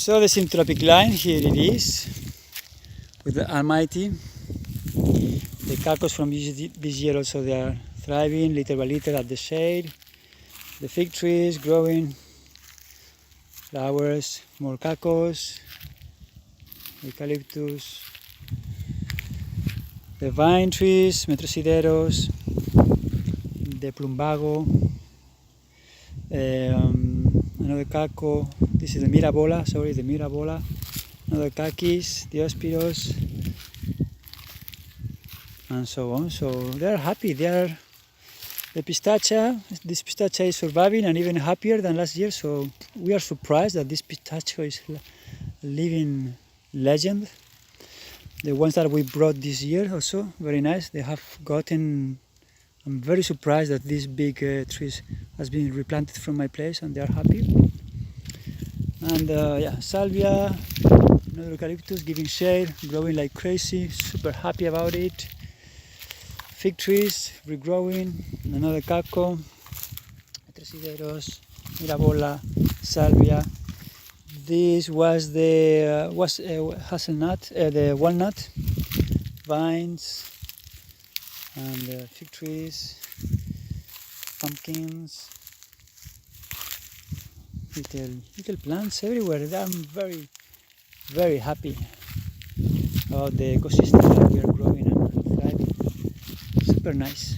So the Syntropic line, here it is, with the Almighty. The cacos from this year also, they are thriving little by little at the shade. The fig trees growing, flowers, more cacos, eucalyptus. The vine trees, metrosideros, the plumbago, another caco. This is the mirabola, the mirabola. Another kakis, diospiros, and so on. So they are happy. The pistachia, this pistachia is surviving and even happier than last year. So we are surprised that this pistachio is a living legend. The ones that we brought this year also, very nice. They have gotten, I'm very surprised that these big trees has been replanted from my place and they are happy. And yeah, salvia, another eucalyptus giving shade, growing like crazy, super happy about it. Fig trees regrowing, another caco, metrosideros, mirabola, salvia. This was the hazelnut, the walnut, vines, and fig trees, pumpkins, little plants everywhere. I'm very, very happy about the ecosystem that we are growing and thriving. Super nice.